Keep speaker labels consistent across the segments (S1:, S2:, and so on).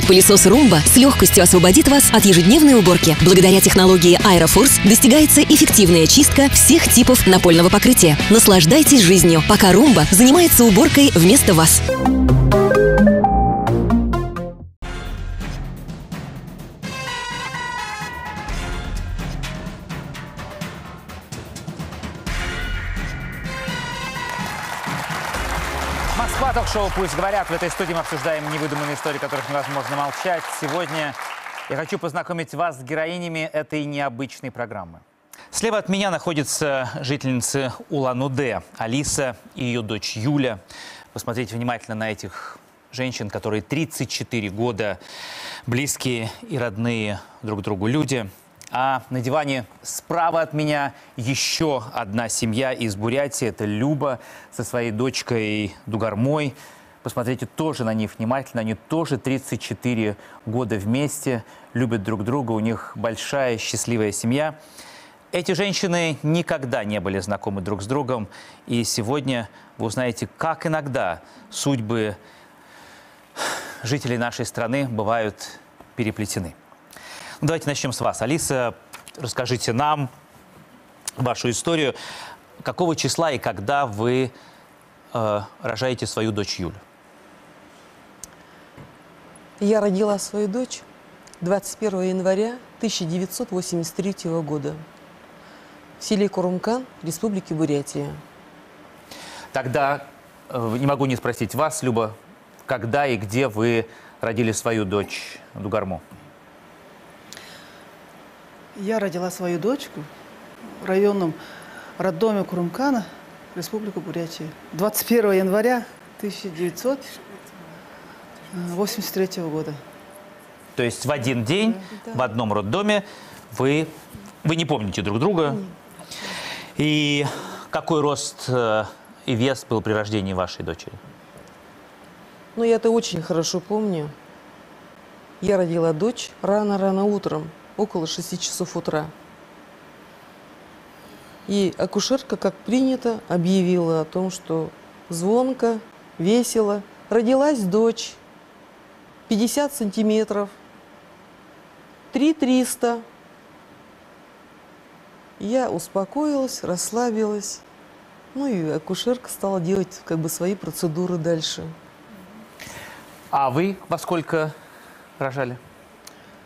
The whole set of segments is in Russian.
S1: Пылесос Roomba с легкостью освободит вас от ежедневной уборки. Благодаря технологии Aeroforce достигается эффективная очистка всех типов напольного покрытия. Наслаждайтесь жизнью, пока Roomba занимается уборкой вместо вас.
S2: Москва, ток-шоу «Пусть говорят». В этой студии мы обсуждаем невыдуманные истории, которых невозможно молчать. Сегодня я хочу познакомить вас с героинями этой необычной программы. Слева от меня находятся жительницы Улан-Удэ Алиса и ее дочь Юля. Посмотрите внимательно на этих женщин, которые 34 года близкие и родные друг другу люди. А на диване справа от меня еще одна семья из Бурятии. Это Люба со своей дочкой Дугармой. Посмотрите тоже на них внимательно. Они тоже 34 года вместе, любят друг друга. У них большая счастливая семья. Эти женщины никогда не были знакомы друг с другом. И сегодня вы узнаете, как иногда судьбы жителей нашей страны бывают переплетены. Давайте начнем с вас. Алиса, расскажите нам вашу историю. Какого числа и когда вы рожаете свою дочь Юлю?
S3: Я родила свою дочь 21 января 1983 года в селе Курумкан, Республики Бурятия.
S2: Тогда не могу не спросить вас, Люба, когда и где вы родили свою дочь Дугарму?
S4: Я родила свою дочку в районном роддоме Курумкана, Республика Бурятия, 21 января 1983 года.
S2: То есть в один день, в одном роддоме вы не помните друг друга?
S3: Нет.
S2: И какой рост и вес был при рождении вашей дочери?
S3: Ну, я это очень хорошо помню. Я родила дочь рано-рано утром, около 6 часов утра. И акушерка, как принято, объявила о том, что звонко, весело. Родилась дочь, 50 сантиметров, 3300. Я успокоилась, расслабилась. Ну и акушерка стала делать как бы свои процедуры дальше.
S2: А вы во сколько рожали?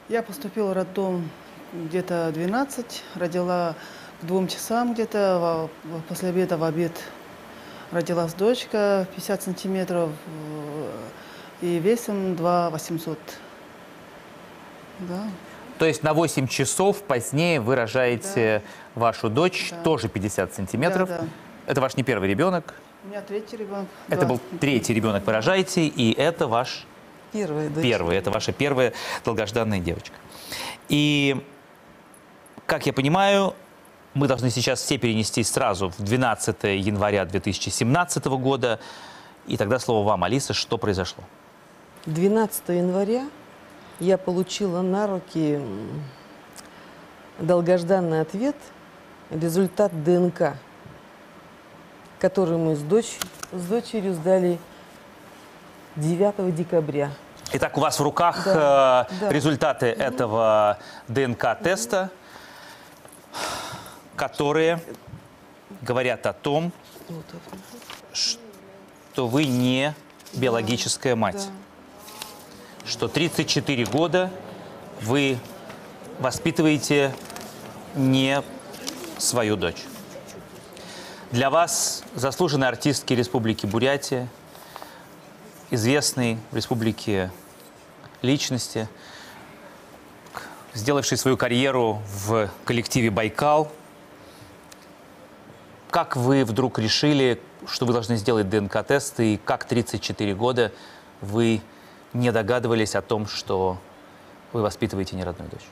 S4: Я поступила в роддом где-то 12, родила к 2 часам где-то, после обеда в обед родилась дочка, 50 сантиметров и весом 2800. Да.
S2: То есть на 8 часов позднее вы рожаете вашу дочь, тоже 50 сантиметров.
S4: Да, да.
S2: Это ваш не первый ребенок?
S4: У меня третий ребенок.
S2: Это был третий ребенок, вы рожаете, и это ваш...
S3: Первая дочь.
S2: Первый, это ваша первая долгожданная девочка. И, как я понимаю, мы должны сейчас все перенестись сразу в 12 января 2017 года. И тогда слово вам, Алиса, что произошло?
S3: 12 января я получила на руки долгожданный ответ, результат ДНК, который мы с дочерью сдали 9 декабря.
S2: Итак, у вас в руках результаты этого ДНК-теста, которые говорят о том, что вы не биологическая мать. Что 34 года вы воспитываете не свою дочь. Для вас заслуженные артистки Республики Бурятия, известные в республике личности, сделавшие свою карьеру в коллективе «Байкал». Как вы вдруг решили, что вы должны сделать ДНК-тест, и как 34 года вы не догадывались о том, что вы воспитываете неродную дочь?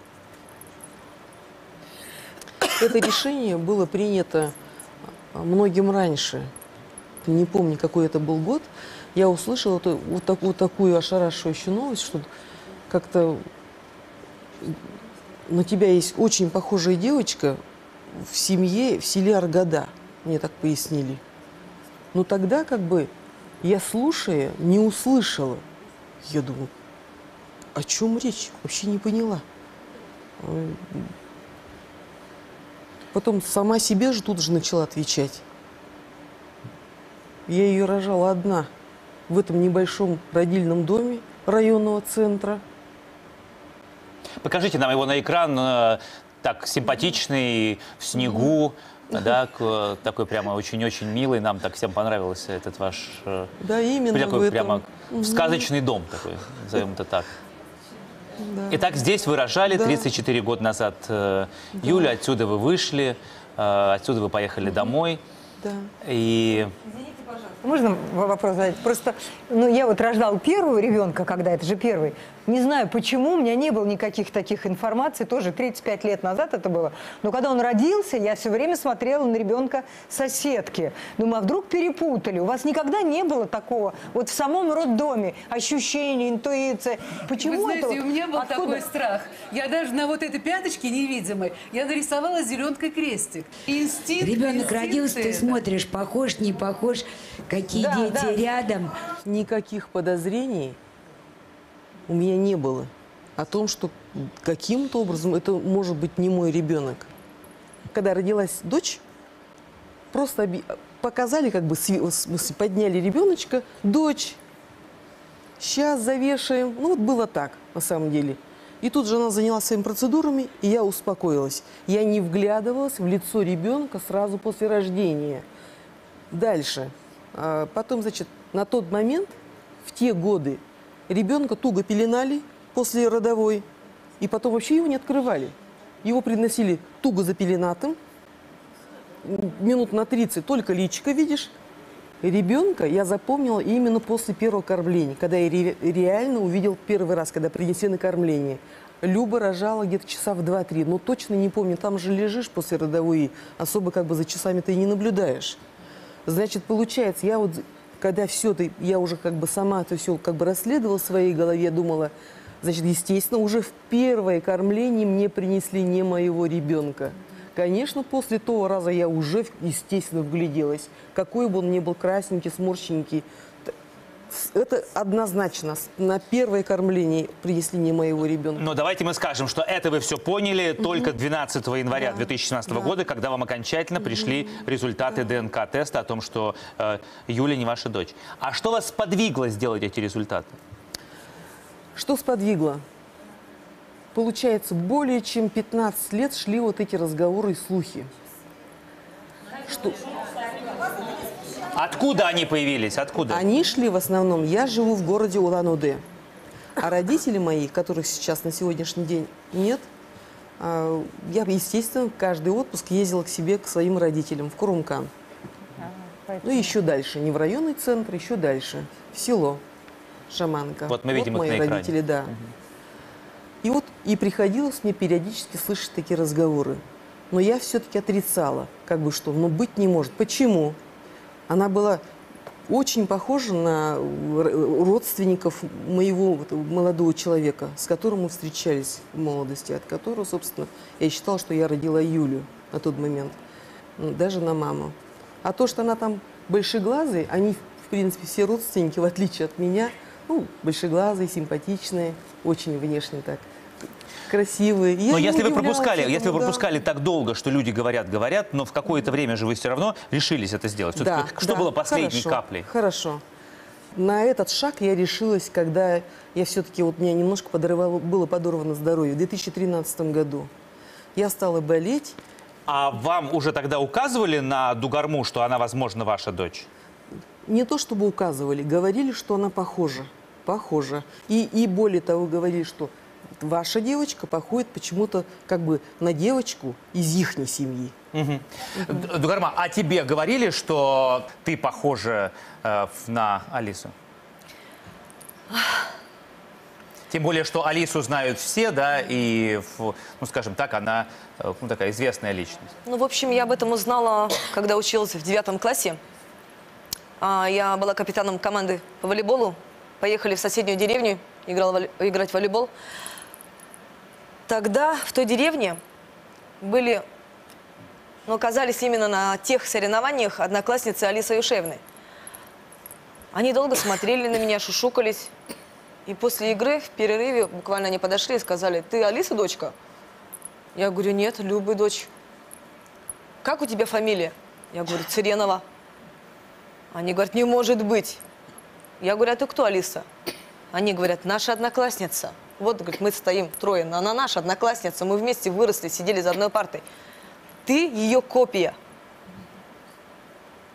S3: Это решение было принято многим раньше. Не помню, какой это был год. Я услышала вот такую ошарашивающую новость, что как-то на тебя есть очень похожая девочка в семье, в селе Аргада. Мне так пояснили. Но тогда как бы я, слушая, не услышала. Я думаю, о чем речь? Вообще не поняла. Потом сама себе же тут же начала отвечать. Я ее рожала одна в этом небольшом родильном доме районного центра.
S2: Покажите нам его на экран. Так, симпатичный, в снегу. Да, такой прямо очень-очень милый. Нам так всем понравился этот ваш...
S3: Да, именно
S2: такой
S3: в этом.
S2: прямо сказочный дом такой, назовем это так.
S3: Да.
S2: Итак, здесь вы рожали
S3: Да.
S2: 34 года назад Юлю, отсюда вы вышли, отсюда вы поехали домой.
S3: Да.
S2: И
S5: Можно вопрос задать? Просто, ну, я вот рождала первого ребенка, когда это же первый. Не знаю, почему, у меня не было никаких таких информаций, тоже 35 лет назад это было. Но когда он родился, я все время смотрела на ребенка соседки. Думаю, а вдруг перепутали? У вас никогда не было такого, вот в самом роддоме, ощущение, интуиция? Почему
S6: Вы знаете,
S5: это?
S6: у меня был
S5: Откуда?
S6: такой страх. Я даже на вот этой пяточке невидимой, я нарисовала зеленкой крестик. Инстинкт.
S7: Ребенок родился, ты
S6: это.
S7: смотришь, похож, не похож, какие
S5: Да,
S7: дети
S5: да.
S7: рядом.
S3: Никаких подозрений у меня не было о том, что каким-то образом это может быть не мой ребенок. Когда родилась дочь, просто показали, как бы, в смысле, подняли ребеночка, дочь, сейчас завешаем. Ну вот было так, на самом деле. И тут же она занялась своими процедурами, и я успокоилась. Я не вглядывалась в лицо ребенка сразу после рождения. Дальше. Потом, значит, на тот момент, в те годы, ребенка туго пеленали после родовой, и потом вообще его не открывали. Его приносили туго запеленатым, минут на 30 только личико видишь. Ребенка я запомнила именно после первого кормления, когда я реально увидел первый раз, когда принесли на кормление. Люба рожала где-то часа в 2-3, но точно не помню, там же лежишь после родовой, особо как бы за часами ты и не наблюдаешь. Значит, получается, я вот, когда все это, я уже как бы сама это все как бы расследовала в своей голове, думала, значит, естественно, уже в первое кормление мне принесли не моего ребенка. Конечно, после того раза я уже, естественно, вгляделась, какой бы он ни был красненький, сморщенький. Это однозначно. На первое кормление принесли не моего ребенка.
S2: Но давайте мы скажем, что это вы все поняли только 12 января 2017 года, когда вам окончательно пришли результаты ДНК-теста о том, что Юля не ваша дочь. А что вас сподвигло сделать эти результаты?
S3: Что сподвигло? Получается, более чем 15 лет шли вот эти разговоры и слухи. Что...
S2: Откуда они появились? Откуда?
S3: Они шли в основном, я живу в городе Улан-Удэ, а родители мои, которых сейчас на сегодняшний день нет, я, естественно, каждый отпуск ездила к себе, к своим родителям в Курумкан. Ну, еще дальше, не в районный центр, еще дальше, в село Шаманка.
S2: Вот мы видим их
S3: мои
S2: на экране.
S3: родители, да. И вот и приходилось мне периодически слышать такие разговоры. Но я все-таки отрицала, как бы что, ну быть не может. Почему? Она была очень похожа на родственников моего молодого человека, с которым мы встречались в молодости, от которого, собственно, я считала, что я родила Юлю на тот момент, даже на маму. А то, что она там большеглазые, они, в принципе, все родственники, в отличие от меня, ну, большеглазые, симпатичные, очень внешне так, красивые.
S2: Но если вы пропускали так долго, что люди говорят, но в какое-то время же вы все равно решились это сделать.
S3: Да,
S2: Что было последней
S3: хорошо,
S2: каплей?
S3: Хорошо. На этот шаг я решилась, когда я все-таки, вот меня немножко было подорвано здоровье в 2013 году. Я стала болеть.
S2: А вам уже тогда указывали на Дугарму, что она, возможно, ваша дочь?
S3: Не то чтобы указывали, говорили, что она похожа. Похожа. И более того, говорили, что ваша девочка походит почему-то как бы на девочку из ихней семьи.
S2: Дугарма, а тебе говорили, что ты похожа на Алису? Тем более, что Алису знают все, да, и, ну, скажем так, она такая известная личность.
S8: Ну, в общем, я об этом узнала, когда училась в 9 классе. Я была капитаном команды по волейболу. Поехали в соседнюю деревню играть в волейбол. Тогда в той деревне были, ну, оказались именно на тех соревнованиях одноклассницы Алисы Юшевны. Они долго смотрели на меня, шушукались. И после игры в перерыве буквально они подошли и сказали: ты Алиса дочка? Я говорю: нет, Любы дочь. Как у тебя фамилия? Я говорю: Цыренова. Они говорят: не может быть. Я говорю: а ты кто, Алиса? Они говорят: наша одноклассница. Вот, говорит, мы стоим трое, она наша одноклассница, мы вместе выросли, сидели за одной партой. Ты ее копия.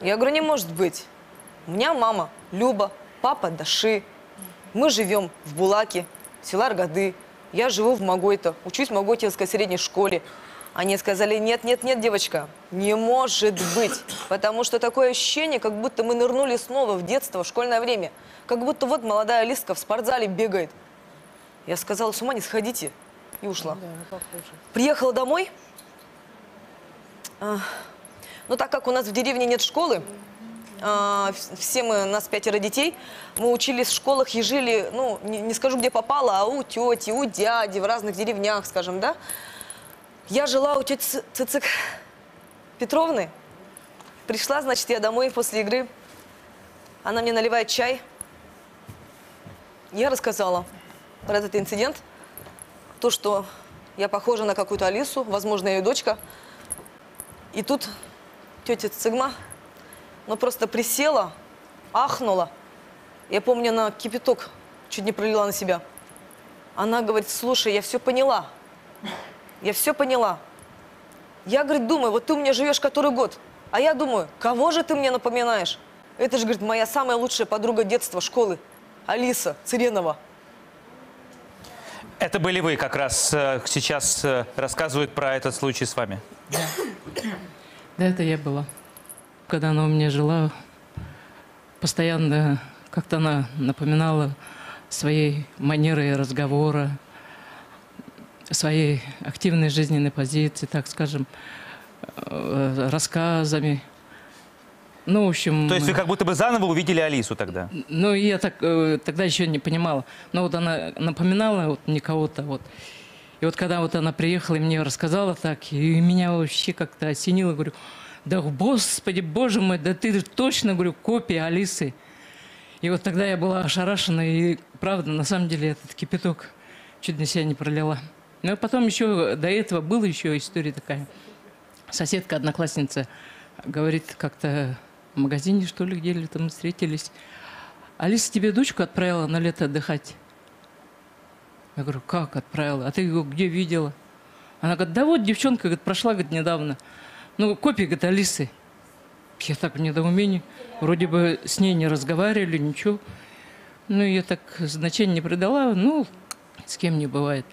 S8: Я говорю: не может быть. У меня мама Люба, папа Даши. Мы живем в Булаке, села Аргады. Я живу в Могойто, учусь в Могойтинской средней школе. Они сказали: нет, нет, нет, девочка, не может быть. Потому что такое ощущение, как будто мы нырнули снова в детство, в школьное время. Как будто вот молодая Алиска в спортзале бегает. Я сказала: с ума не сходите. И ушла. Приехала домой. Ну, так как у нас в деревне нет школы, все мы, нас 5 детей, мы учились в школах и жили, ну, не скажу, где попало, а у тети, у дяди, в разных деревнях, скажем, да. Я жила у тети Цицик Петровны. Пришла, значит, я домой после игры. Она мне наливает чай. Я рассказала про этот инцидент. То, что я похожа на какую-то Алису, возможно, ее дочка. И тут тетя Цигма, ну, просто присела, ахнула. Я помню, она кипяток чуть не пролила на себя. Она говорит: слушай, я все поняла. Я все поняла. Я, говорит, думаю, вот ты у меня живешь который год. А я думаю, кого же ты мне напоминаешь? Это же, говорит, моя самая лучшая подруга детства, школы. Алиса Цыренова.
S2: Это были вы, как раз сейчас рассказывают про этот случай с вами.
S9: Да, это я была. Когда она у меня жила, постоянно как-то она напоминала своей манерой разговора, своей активной жизненной позиции, так скажем, рассказами. Ну, в общем...
S2: То есть вы как будто бы заново увидели Алису тогда?
S9: Ну, я тогда еще не понимала. Но вот она напоминала вот мне кого-то. Вот. И вот когда вот она приехала и мне рассказала так, и меня вообще как-то осенило, говорю: да, Господи, Боже мой, да ты точно, говорю, копия Алисы. И вот тогда я была ошарашена, и правда, на самом деле, этот кипяток чуть на себя не пролила. Но потом еще до этого была еще история такая. Соседка, одноклассница, говорит, как-то в магазине, что ли, где-то мы встретились: Алиса тебе дочку отправила на лето отдыхать. Я говорю: как отправила? А ты его где видела? Она говорит: да вот девчонка, говорит, прошла, говорит, недавно. Ну, копия, говорит, Алисы. Я так в недоумении. Вроде бы с ней не разговаривали, ничего. Ну, я так значения не придала. Ну, с кем не бывает.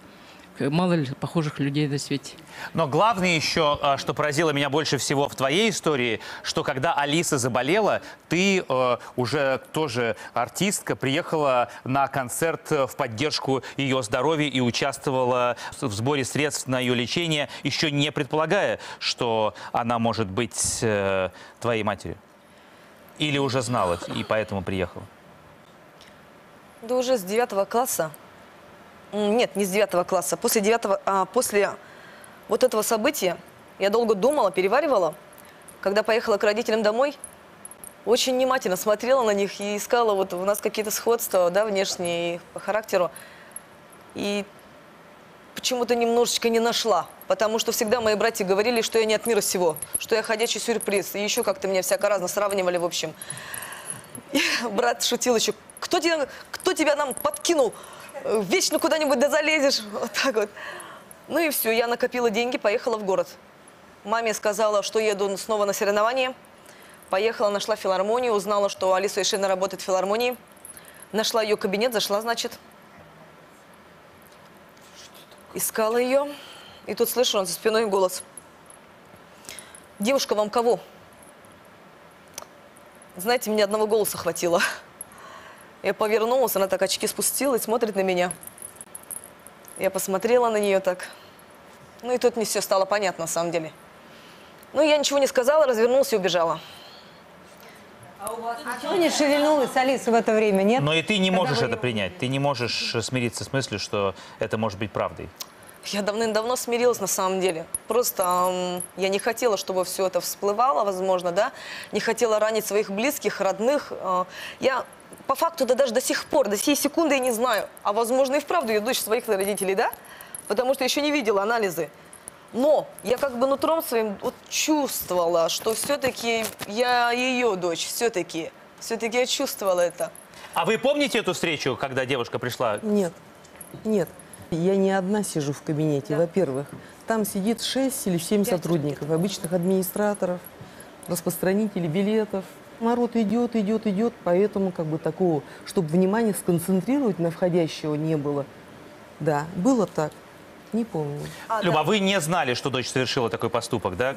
S9: Мало ли похожих людей на свете.
S2: Но главное еще, что поразило меня больше всего в твоей истории, что когда Алиса заболела, ты уже тоже артистка, приехала на концерт в поддержку ее здоровья и участвовала в сборе средств на ее лечение, еще не предполагая, что она может быть твоей матерью. Или уже знала и поэтому приехала?
S8: Да уже с 9 класса. Нет, не с 9 класса. После вот этого события я долго думала, переваривала. Когда поехала к родителям домой, очень внимательно смотрела на них и искала, вот у нас какие-то сходства, да, внешние и по характеру. И почему-то немножечко не нашла. Потому что всегда мои братья говорили, что я не от мира сего, что я ходячий сюрприз. И еще как-то меня всяко-разно сравнивали, в общем. И брат шутил еще: кто тебя нам подкинул? Вечно куда-нибудь да залезешь. Вот так вот. Ну и все, я накопила деньги, поехала в город. Маме сказала, что еду снова на соревнования. Поехала, нашла филармонию, узнала, что Алиса Ишина работает в филармонии. Нашла ее кабинет, зашла, значит. Искала ее. И тут слышу за спиной голос: девушка, вам кого? Знаете, мне одного голоса хватило. Я повернулась, она так очки спустила и смотрит на меня. Я посмотрела на нее так. Ну и тут мне все стало понятно, на самом деле. Ну, я ничего не сказала, развернулась и убежала.
S5: А у вас ничего не шевельнулось, Алиса, в это время, нет?
S2: Но и ты не можешь это принять. Ты не можешь смириться с мыслью, что это может быть правдой.
S8: Я давным-давно смирилась, на самом деле. Просто я не хотела, чтобы все это всплывало, возможно, да. Не хотела ранить своих близких, родных. Я по факту, да даже до сих пор, до сей секунды я не знаю. А возможно и вправду я дочь своих родителей, да? Потому что еще не видела анализы. Но я как бы нутром своим вот чувствовала, что все-таки я ее дочь, все-таки я чувствовала это.
S2: А вы помните эту встречу, когда девушка пришла?
S3: Нет, нет. Я не одна сижу в кабинете, во-первых. Там сидит 6 или 7 сотрудников, обычных администраторов, распространителей билетов. Народ идет, поэтому как бы такого, чтобы внимание сконцентрировать на входящего не было. Да, было так. Не помню.
S2: Люба, вы не знали, что дочь совершила такой поступок, да?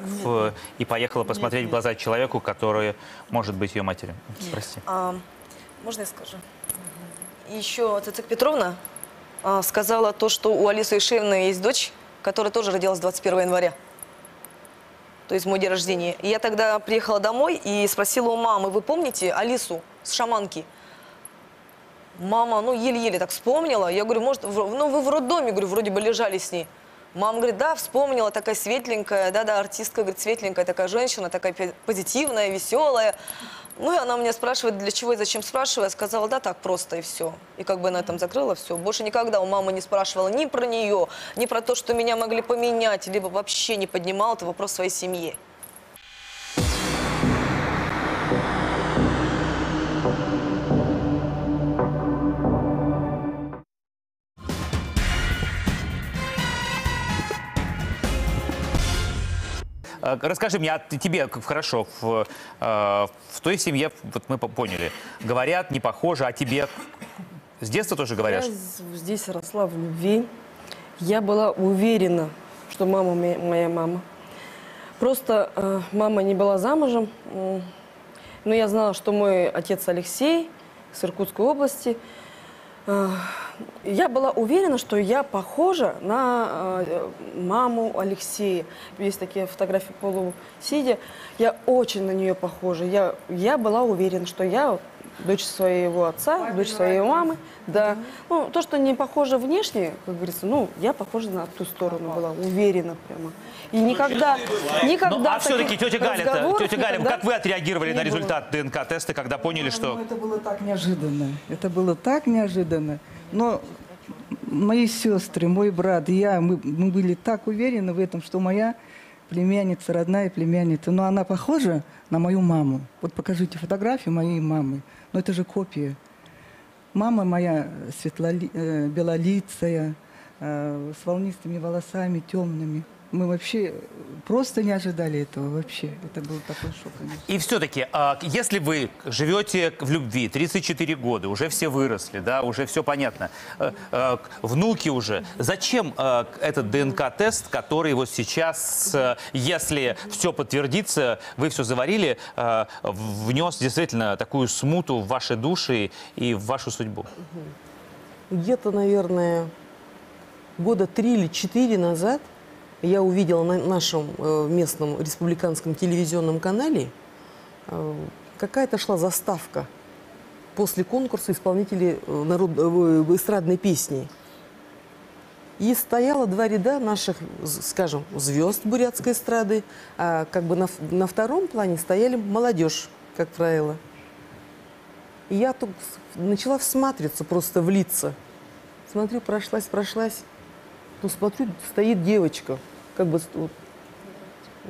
S2: И поехала посмотреть в глаза человеку, который может быть ее матерью. Прости.
S8: Можно я скажу? Еще Цицик Петровна сказала то, что у Алисы Ишеевны есть дочь, которая тоже родилась 21 января. То есть мой день рождения. И я тогда приехала домой и спросила у мамы: вы помните Алису с шаманки? Мама, ну, еле-еле так вспомнила. Я говорю, может, ну, вы в роддоме, говорю, вроде бы лежали с ней. Мама говорит, да, вспомнила, такая светленькая, да, артистка, говорит, светленькая такая женщина, такая позитивная, веселая. Ну, и она меня спрашивает, для чего и зачем спрашиваю. Я сказала, да, так просто, и все. И как бы на этом закрыла все. Больше никогда у мамы не спрашивала ни про нее, ни про то, что меня могли поменять, либо вообще не поднимала этот вопрос в своей семье.
S2: Расскажи мне, а тебе хорошо, в той семье, вот мы поняли, говорят, не похоже, а тебе с детства тоже говорят?
S10: Я здесь росла в любви. Я была уверена, что мама моя мама. Просто мама не была замужем, но я знала, что мой отец Алексей с Иркутской области. Я была уверена, что я похожа на маму Алексея. Есть такие фотографии полусидя. Я очень на нее похожа. Я была уверена, что я дочь своего отца, дочь своей мамы. Да. Ну, то, что не похоже внешне, как говорится, ну, я похожа на ту сторону была, уверена прямо. И никогда
S2: Ну, а все-таки, тетя Галя,
S10: никогда
S2: как вы отреагировали на результат ДНК-теста, когда поняли, что...
S11: Ну, это было так неожиданно. Это было так неожиданно. Но мои сестры, мой брат и я, мы были так уверены в этом, что моя племянница, родная племянница, но она похожа на мою маму. Вот покажите фотографию моей мамы. Но это же копия. Мама моя белолицая, с волнистыми волосами, темными. Мы вообще просто не ожидали этого вообще. Это был такой шок, конечно.
S2: И все-таки, если вы живете в любви 34 года, уже все выросли, да, уже все понятно, внуки уже, зачем этот ДНК-тест, который вот сейчас, если все подтвердится, вы все заварили, внес действительно такую смуту в ваши души и в вашу судьбу?
S3: Где-то, наверное, года 3 или 4 назад я увидела на нашем местном республиканском телевизионном канале, какая-то шла заставка после конкурса исполнителей эстрадной песни. И стояло 2 ряда наших, скажем, звезд бурятской эстрады, а как бы на втором плане стояли молодежь, как правило. И я тут начала всматриваться просто в лица. Смотрю, прошлась. Ну, смотрю, стоит девочка, как бы вот,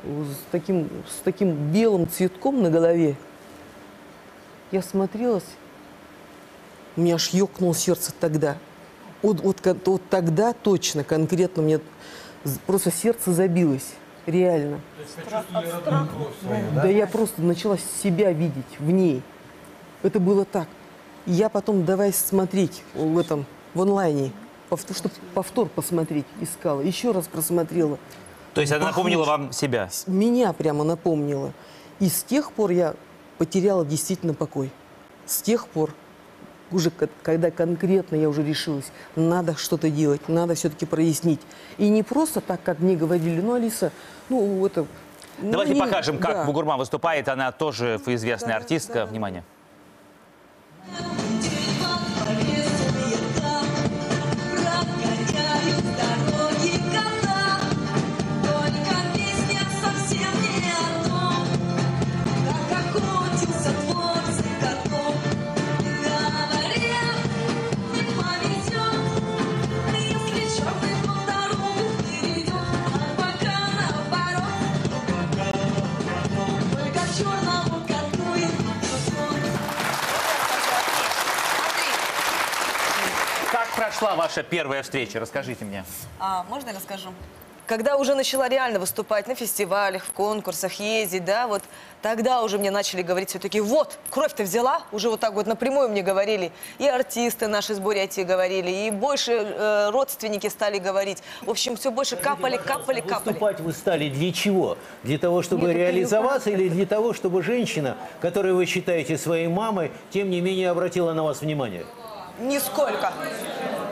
S3: с таким белым цветком на голове. Я смотрелась, у меня аж ёкнуло сердце тогда. Вот тогда точно, конкретно, мне просто сердце забилось, реально. Да я просто начала себя видеть в ней. Это было так. И я потом давай смотреть в онлайне, чтобы повтор посмотреть искала, еще раз просмотрела.
S2: То есть она напомнила вам себя?
S3: Меня прямо напомнила. И с тех пор я потеряла действительно покой. С тех пор, уже когда конкретно я уже решилась, надо что-то делать, надо все-таки прояснить. И не просто так, как мне говорили, ну, Алиса, ну, это...
S2: Давайте покажем, как
S3: да.
S2: Бугурман выступает. Она тоже известная артистка. Внимание. ваша первая встреча? Расскажите мне.
S8: Можно я расскажу? Когда уже начала реально выступать на фестивалях, в конкурсах, ездить, да, вот тогда уже мне начали говорить все-таки, вот, кровь-то взяла, уже вот так вот напрямую мне говорили. И артисты наши с Бурятии говорили, и больше родственники стали говорить. В общем, все больше капали.
S12: Выступать вы стали для чего? Для того, чтобы реализоваться или для того, чтобы женщина, которую вы считаете своей мамой, тем не менее обратила на вас внимание?
S8: Нисколько.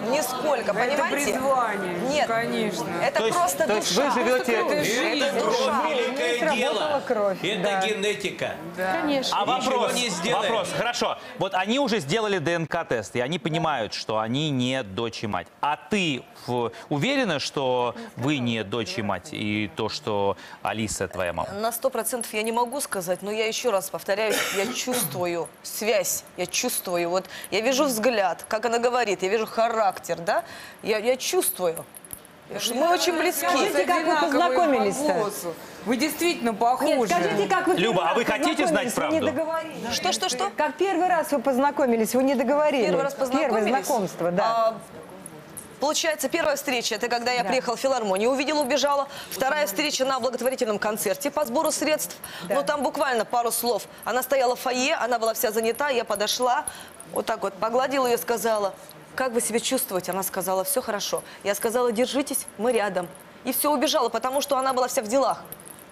S8: Нисколько, понимаете?
S13: Это призвание.
S8: Нет,
S13: конечно.
S8: Это просто
S2: то есть
S8: душа.
S2: вы живете...
S8: Это душа.
S14: Великое дело.
S5: Кровь.
S14: Это генетика.
S5: Конечно.
S2: А вопрос,
S14: не сделаем.
S2: хорошо. Вот они уже сделали ДНК-тест, и они понимают, что они не дочь и мать. А ты уверена, что вы не дочь и мать, и то, что Алиса твоя мама?
S8: На 100% я не могу сказать, но я еще раз повторяюсь, я чувствую связь, я чувствую. Вот я вижу взгляд, как она говорит, я вижу характер, да? Я чувствую. Мы очень близки.
S5: Скажите, как вы познакомились-то?
S13: Вы действительно похожи.
S5: Нет, скажите, как вы
S2: Люба, а вы хотите знать
S5: познакомились?
S2: правду?
S5: Вы не договорили.
S8: Что?
S5: Как первый раз вы познакомились, вы не договорили.
S8: Первый раз познакомились?
S5: Первое знакомство, да.
S8: Получается, первая встреча, это когда я приехала в филармонию, увидела, убежала. Вторая встреча на благотворительном концерте по сбору средств. Ну, там буквально пару слов. Она стояла в фойе, она была вся занята, я подошла, вот так вот погладила ее, сказала, как вы себя чувствуете? Она сказала, все хорошо. Я сказала, держитесь, мы рядом. И все, убежала, потому что она была вся в делах.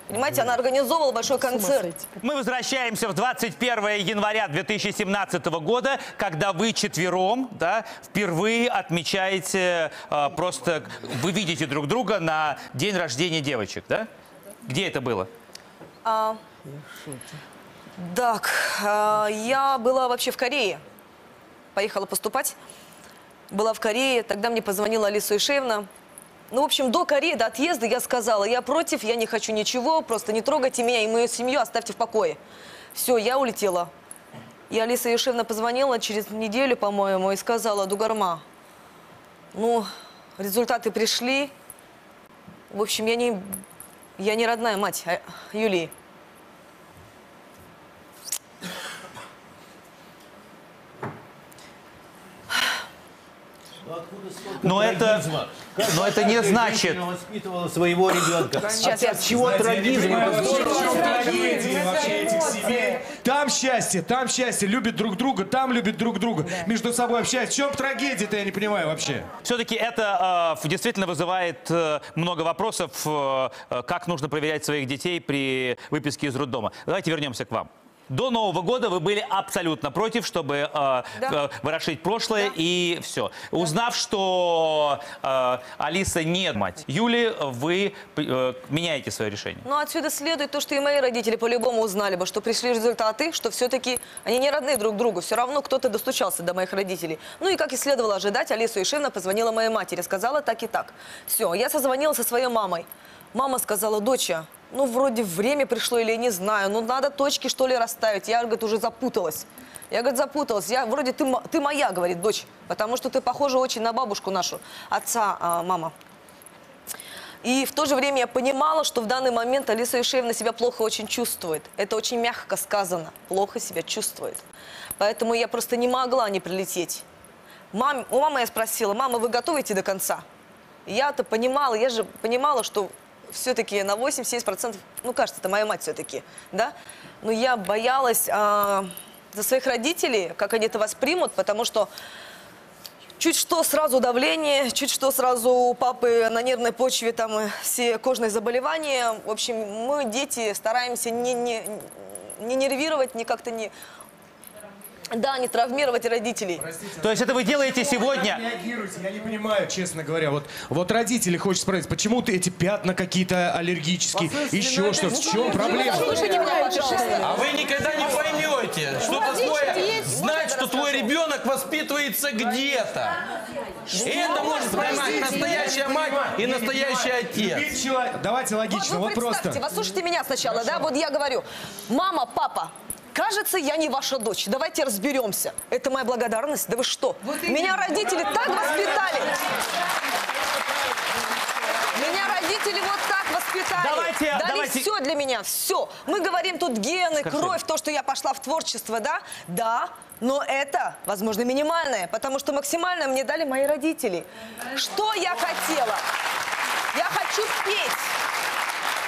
S8: Понимаете, она организовывала большой концерт.
S2: Мы возвращаемся в 21 января 2017 года, когда вы четвером, да, впервые отмечаете, просто вы видите друг друга на день рождения девочек, да? Где это было?
S8: Так, я была вообще в Корее. Поехала поступать. Была в Корее, тогда мне позвонила Алиса Ишеевна. Ну, в общем, до Кореи, до отъезда я сказала, я против, я не хочу ничего, просто не трогайте меня и мою семью оставьте в покое. Все, я улетела. И Алиса Ишеевна позвонила через неделю, по-моему, и сказала, Дугарма, ну, результаты пришли. В общем, я не родная мать Юлии.
S2: Но это не значит...
S12: воспитывала своего ребенка.
S8: Сейчас,
S12: чего трагизм?
S15: Там счастье, любят друг друга, там любят друг друга, между собой общаются. В чем трагедия-то, я не понимаю вообще.
S2: Все-таки это действительно вызывает много вопросов, как нужно проверять своих детей при выписке из роддома. Давайте вернемся к вам. До Нового года вы были абсолютно против, чтобы ворошить прошлое и все. Узнав, что Алиса не мать Юли, вы меняете свое решение.
S8: Ну, отсюда следует то, что и мои родители по-любому узнали бы, что пришли результаты, что все-таки они не родные друг другу. Все равно кто-то достучался до моих родителей. Ну и, как и следовало ожидать, Алиса Ишеевна позвонила моей матери, сказала так и так. Все, я созвонила со своей мамой. Мама сказала, доча, ну, вроде время пришло или я не знаю, ну, надо точки, что ли, расставить. Я, говорит, уже запуталась. Я, говорит, запуталась. Я, вроде, ты моя, говорит, дочь, потому что ты похожа очень на бабушку нашу, отца, мама. И в то же время я понимала, что в данный момент Алиса Ишеевна себя плохо очень чувствует. Это очень мягко сказано, плохо себя чувствует. Поэтому я просто не могла не прилететь. У мамы я спросила, мама, вы готовы идти до конца? Я-то понимала, я же понимала, что все-таки на 80-70%, ну, кажется, это моя мать все-таки, да? Но я боялась за своих родителей, как они это воспримут, потому что чуть что сразу давление, чуть что сразу у папы на нервной почве там все кожные заболевания. В общем, мы, дети, стараемся не нервировать, не как-то не... Да, не травмировать родителей.
S15: Простите,
S2: то есть это вы делаете сегодня?
S15: Реагируйте, я не понимаю, честно говоря. Вот родители хочет спросить, почему ты эти пятна какие-то аллергические, еще что-то, в чем проблема?
S8: Слушайте меня, пожалуйста.
S14: А вы никогда не поймете, что такое знать, что твой ребенок воспитывается где-то. И это может поймать настоящая мать и настоящий отец.
S15: Давайте логично, вот просто.
S8: Вы слушайте меня сначала, да? Вот я говорю, мама, папа, кажется, я не ваша дочь. Давайте разберемся. Это моя благодарность. Да вы что? Вот меня родители так воспитали. Меня родители вот так воспитали. Дали все для меня, все. Мы говорим тут гены, кровь, то, что я пошла в творчество, да? Да. Но это, возможно, минимальное, потому что максимально мне дали мои родители. Что я хотела? Я хочу петь.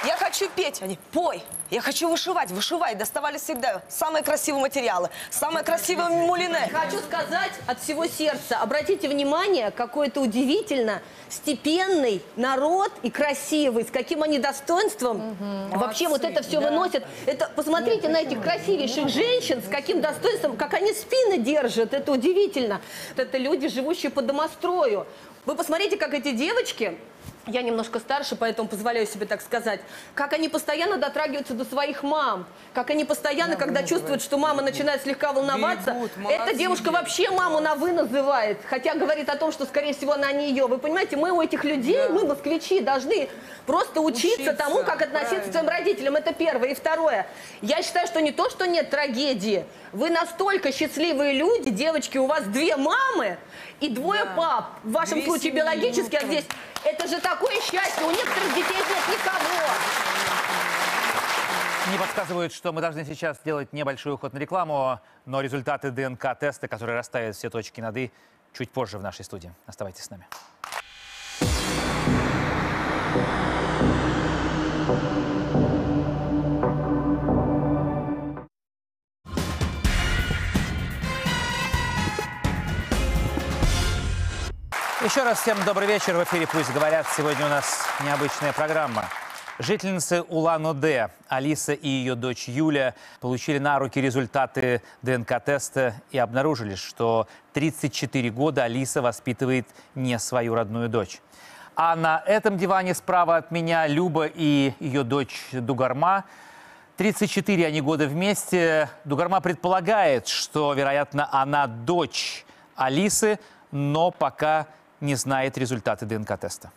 S8: Я хочу петь. Они, пой. Я хочу вышивать. Вышивай. Доставали всегда самые красивые материалы, самые красивые мулине.
S16: Хочу сказать от всего сердца, обратите внимание, какой это удивительно степенный народ и красивый, с каким они достоинством вообще вот это все выносят. Это, посмотрите на этих красивейших женщин, с каким достоинством, как они спины держат. Это удивительно. Это люди, живущие по домострою. Вы посмотрите, как эти девочки... Я немножко старше, поэтому позволяю себе так сказать. Как они постоянно дотрагиваются до своих мам. Как они постоянно, когда чувствуют, что мама начинает слегка волноваться, эта девушка вообще маму на «вы» называет. Хотя говорит о том, что, скорее всего, она не ее. Вы понимаете, мы у этих людей, мы, москвичи, должны просто учиться тому, как относиться к своим родителям. Это первое. И второе. Я считаю, что не то, что нет трагедии. Вы настолько счастливые люди, девочки, у вас 2 мамы и 2 пап. В вашем случае биологически, а здесь... Это же такое счастье, у некоторых детей нет никого.
S2: Мне подсказывают, что мы должны сейчас сделать небольшой уход на рекламу, но результаты ДНК-теста, которые расставят все точки над «и», чуть позже в нашей студии. Оставайтесь с нами. Еще раз всем добрый вечер. В эфире «Пусть говорят». Сегодня у нас необычная программа. Жительницы Улан-Удэ Алиса и ее дочь Юля получили на руки результаты ДНК-теста и обнаружили, что 34 года Алиса воспитывает не свою родную дочь. А на этом диване справа от меня Люба и ее дочь Дугарма. 34 они года вместе. Дугарма предполагает, что, вероятно, она дочь Алисы, но пока не знает результаты ДНК-теста.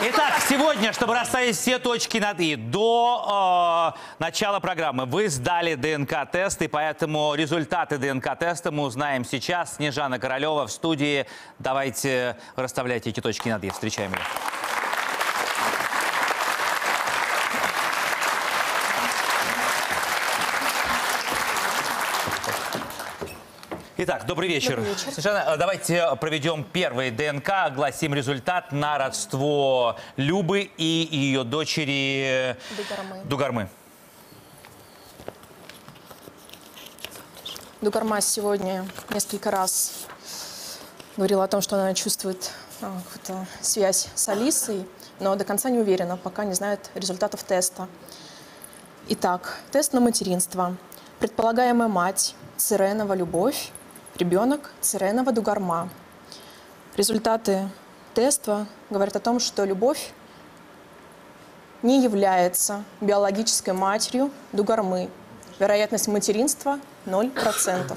S2: Итак, сегодня, чтобы расставить все точки над «и», до начала программы вы сдали ДНК-тест, и поэтому результаты ДНК-теста мы узнаем сейчас. Снежана Королева в студии. Давайте расставляйте эти точки над «и». Встречаем ее. Итак, добрый вечер. Снежана, давайте проведем первый ДНК, огласим результат на родство Любы и ее дочери Дугармы.
S17: Дугарма сегодня несколько раз говорила о том, что она чувствует какую-то связь с Алисой, но до конца не уверена, пока не знает результатов теста. Итак, тест на материнство. Предполагаемая мать Циренова Любовь. Ребенок Циренова Дугарма. Результаты теста говорят о том, что Любовь не является биологической матерью Дугармы. Вероятность материнства 0%.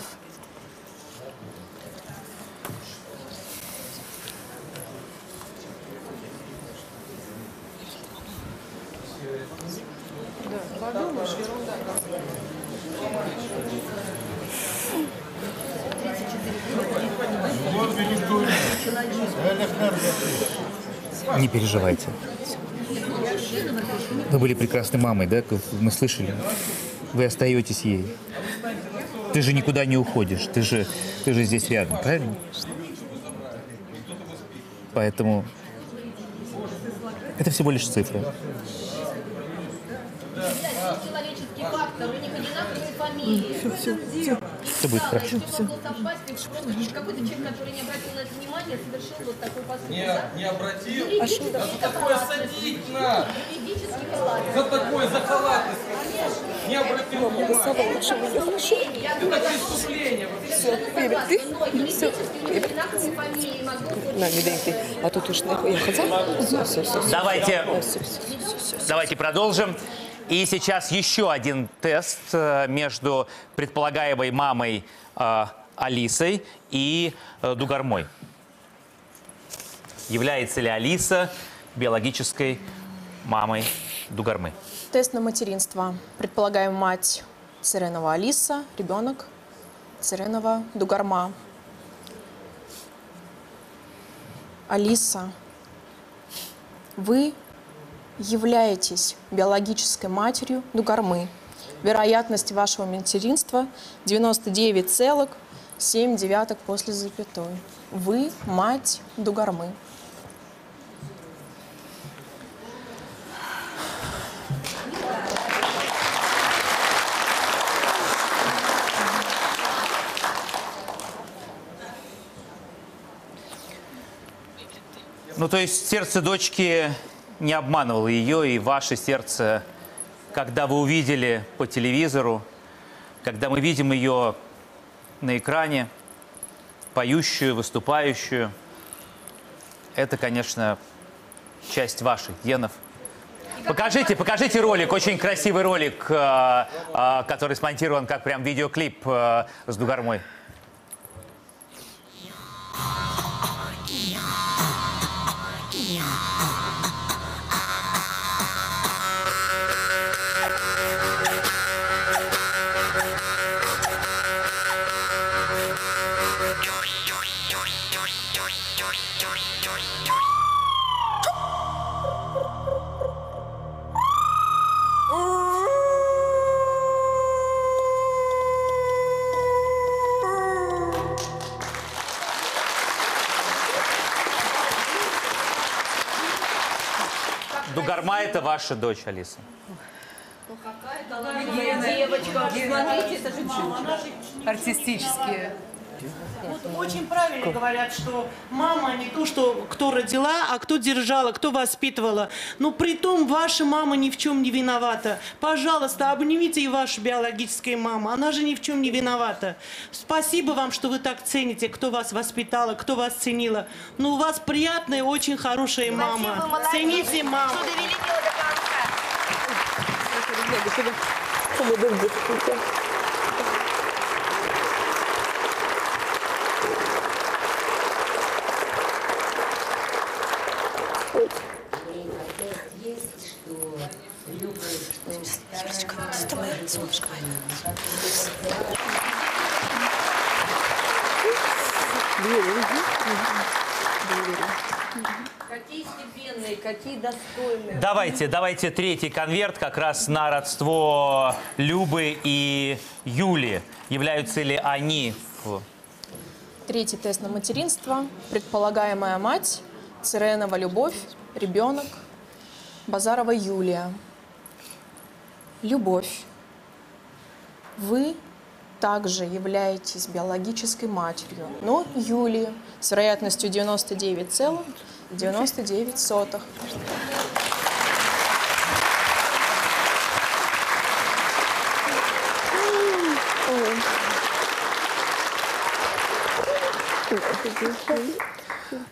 S2: Не переживайте. Вы были прекрасной мамой, да? Мы слышали. Вы остаетесь ей. Ты же никуда не уходишь. Ты же здесь рядом, правильно? Поэтому это всего лишь цифры.
S16: Человеческий фактор, у них одинаковые фамилии.
S2: Все будет хорошо.
S16: Какой-то человек, который не обратил на это внимание, совершил вот такой поступок.
S14: Не обратил? А что такое садить надо? За такое, за халатность. Не обратил внимания. Это преступление.
S10: А тут уж я
S2: Давайте продолжим. И сейчас еще один тест между предполагаемой мамой Алисой и Дугармой. Является ли Алиса биологической мамой Дугармы?
S17: Тест на материнство. Предполагаемая мать Циренова Алиса, ребенок Циренова Дугарма. Алиса, вы являетесь биологической матерью Дугармы. Вероятность вашего материнства 99,7 после запятой. Вы мать Дугармы.
S2: Ну, то есть сердце дочки не обманывало ее, и ваше сердце, когда вы увидели по телевизору, когда мы видим ее на экране, поющую, выступающую, это, конечно, часть ваших генов. Покажите ролик, очень красивый ролик, который смонтирован как прям видеоклип с Дугармой. Дугарма – это ваша дочь, Алиса.
S6: Девочка, смотрите, это же артистические.
S18: Вот очень правильно говорят, что мама не то, что кто родила, а кто держала, кто воспитывала. Но притом ваша мама ни в чем не виновата. Пожалуйста, обнимите и вашу биологическую маму. Она же ни в чем не виновата. Спасибо вам, что вы так цените, кто вас воспитала, кто вас ценила. Но у вас приятная, очень хорошая мама. Цените маму.
S16: Какие степенные, какие достойные.
S2: Давайте третий конверт как раз на родство Любы и Юли. Являются ли они в...
S17: Третий тест на материнство. Предполагаемая мать. Церенова Любовь. Ребенок. Базарова Юлия. Любовь. Вы также являетесь биологической матерью, но Юлии с вероятностью 99,99.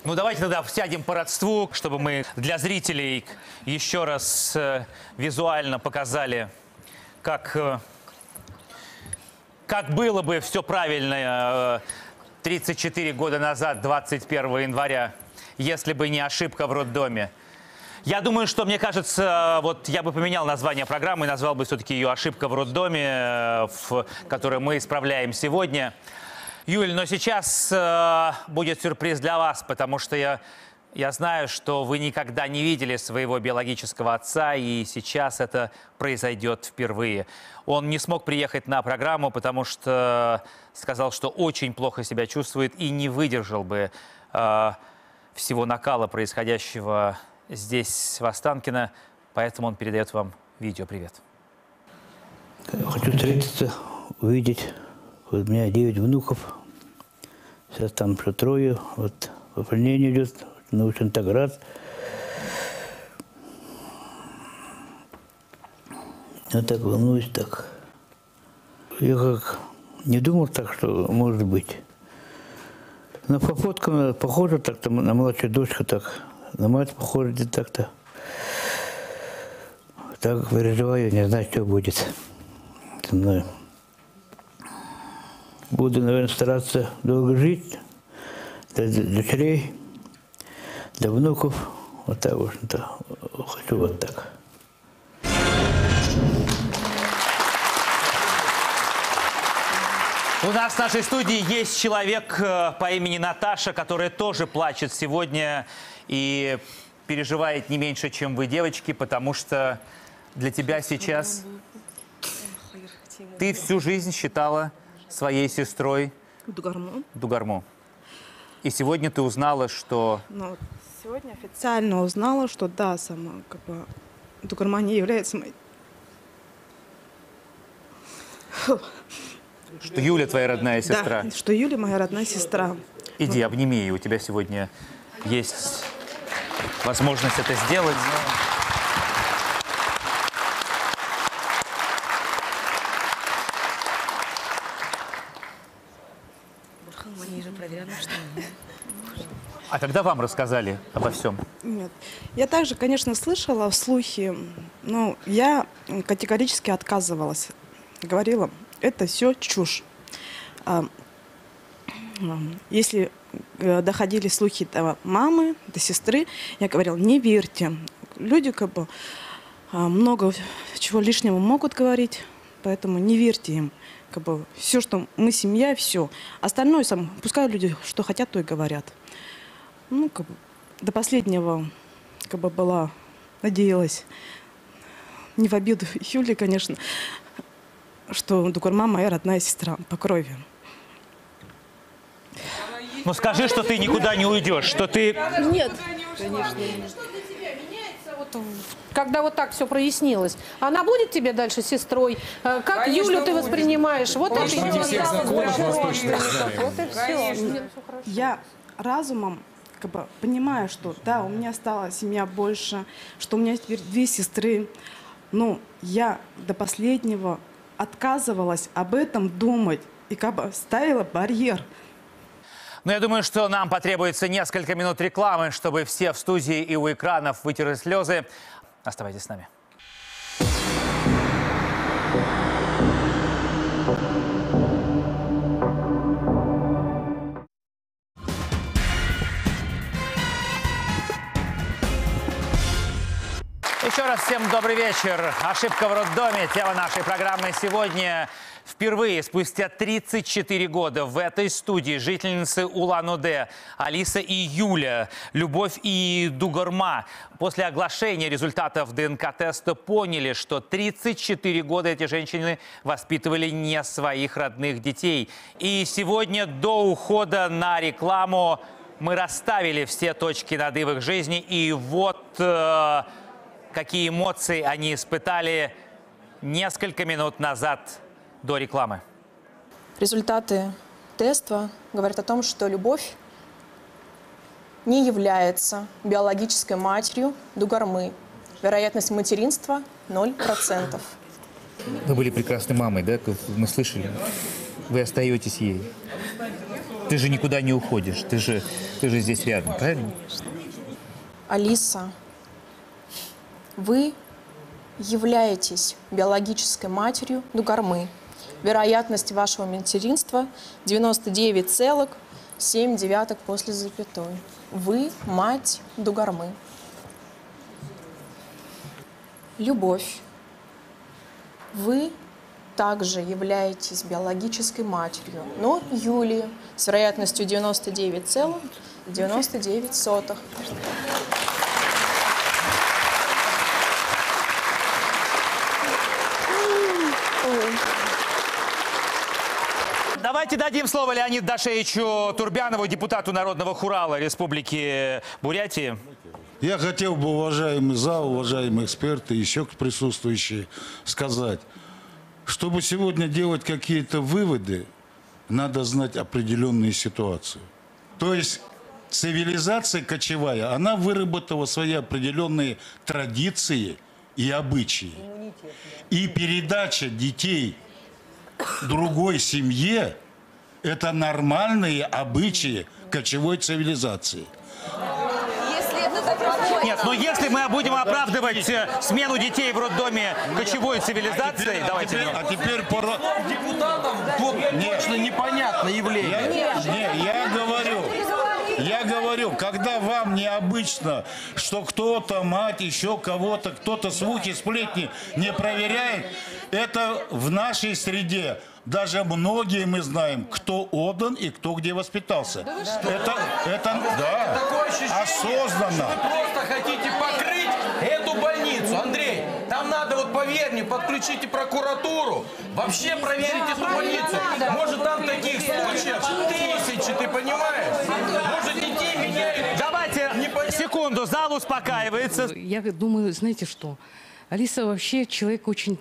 S2: Ну, давайте тогда сядем по родству, чтобы мы для зрителей еще раз визуально показали, как было бы все правильно 34 года назад, 21 января, если бы не ошибка в роддоме. Я думаю, что, мне кажется, вот я бы поменял название программы и назвал бы все-таки ее «Ошибка в роддоме», которую мы исправляем сегодня. Юль, но сейчас будет сюрприз для вас, потому что я знаю, что вы никогда не видели своего биологического отца, и сейчас это произойдет впервые. Он не смог приехать на программу, потому что сказал, что очень плохо себя чувствует и не выдержал бы всего накала происходящего здесь, в Останкино. Поэтому он передает вам видео-привет.
S19: Хочу встретиться, увидеть. Вот у меня 9 внуков. Сейчас там еще 3. Вот пополнение идет. Научно-Таград. Я так волнуюсь, так. Я как не думал так, что может быть. Но по фоткам похоже так-то, на младшую дочку так. На мать похоже так-то. Так переживаю, не знаю, что будет со мной. Буду, наверное, стараться долго жить. Для дочерей. Для внуков, вот так, в общем-то, хочу вот так.
S2: У нас в нашей студии есть человек по имени Наташа, которая тоже плачет сегодня. И переживает не меньше, чем вы, девочки, потому что для тебя сейчас ты всю жизнь считала своей сестрой Дугарму. И сегодня ты узнала, что...
S20: Но сегодня официально узнала, что да, сама Дугарма не является моей...
S2: Что Юля твоя родная сестра.
S20: Да, что Юля моя родная сестра.
S2: Иди, обними ее, у тебя сегодня есть возможность это сделать. А когда вам рассказали обо всем?
S20: Нет. Я также, конечно, слышала слухи, но я категорически отказывалась. Говорила, это все чушь. Если доходили слухи до мамы, до сестры, я говорила, не верьте. Люди много чего лишнего могут говорить, поэтому не верьте им. Все, что мы семья, все. Остальное, пускай люди что хотят, то и говорят. До последнего надеялась, не в обиду Юли, конечно, что Дугарма моя родная сестра по крови.
S2: Ну скажи, что ты никуда не уйдешь, что ты...
S21: Нет, конечно. Когда вот так все прояснилось, она будет тебе дальше сестрой? Как конечно, Юлю ты воспринимаешь? Вот это
S15: не всех знакомых вас точно
S20: знали. Я разумом понимаю, что да, у меня стала семья больше, что у меня теперь 2 сестры, но я до последнего отказывалась об этом думать и ставила барьер.
S2: Но я думаю, что нам потребуется несколько минут рекламы, чтобы все в студии и у экранов вытерли слезы. Оставайтесь с нами. Еще раз всем добрый вечер. Ошибка в роддоме. Тема нашей программы сегодня. Впервые спустя 34 года в этой студии жительницы Улан-Удэ Алиса и Юля, Любовь и Дугарма после оглашения результатов ДНК-теста поняли, что 34 года эти женщины воспитывали не своих родных детей. И сегодня до ухода на рекламу мы расставили все точки над «и» в их жизни. И вот какие эмоции они испытали несколько минут назад до рекламы.
S17: Результаты теста говорят о том, что Любовь не является биологической матерью Дугармы. Вероятность материнства 0%.
S2: Вы были прекрасной мамой, да? Мы слышали. Вы остаетесь ей. Ты же никуда не уходишь. Ты же здесь рядом, правильно?
S17: Алиса, вы являетесь биологической матерью Дугармы. Вероятность вашего материнства 99,7 после запятой. Вы мать Дугармы. Любовь, вы также являетесь биологической матерью, но Юлии с вероятностью 99,99.
S2: Давайте дадим слово Леониду Дашевичу Турбянову, депутату Народного Хурала Республики Бурятии.
S22: Я хотел бы, уважаемый зал, уважаемые эксперты, еще присутствующие, сказать, чтобы сегодня делать какие-то выводы, надо знать определенные ситуации. То есть цивилизация кочевая, она выработала свои определенные традиции и обычаи. И передача детей другой семье – это нормальные обычаи кочевой цивилизации.
S2: Нет, но если мы будем оправдывать смену детей в роддоме кочевой цивилизацией, давайте.
S22: А теперь пора...
S14: Депутатам тут точно непонятно явление.
S22: Я говорю, когда вам необычно, что кто-то, мать, еще кого-то, кто-то слухи, сплетни не проверяет, это в нашей среде Даже многие мы знаем, кто отдан и кто где воспитался. Это да,
S14: Такое ощущение,
S22: осознанно.
S14: что вы просто хотите покрыть эту больницу. Андрей, там надо, вот поверь мне, подключите прокуратуру, вообще проверить эту больницу. Может, там таких случаев тысячи, ты понимаешь? Может, детей меняют.
S2: Давайте секунду, зал успокаивается.
S21: Я думаю, знаете что, Алиса вообще человек очень...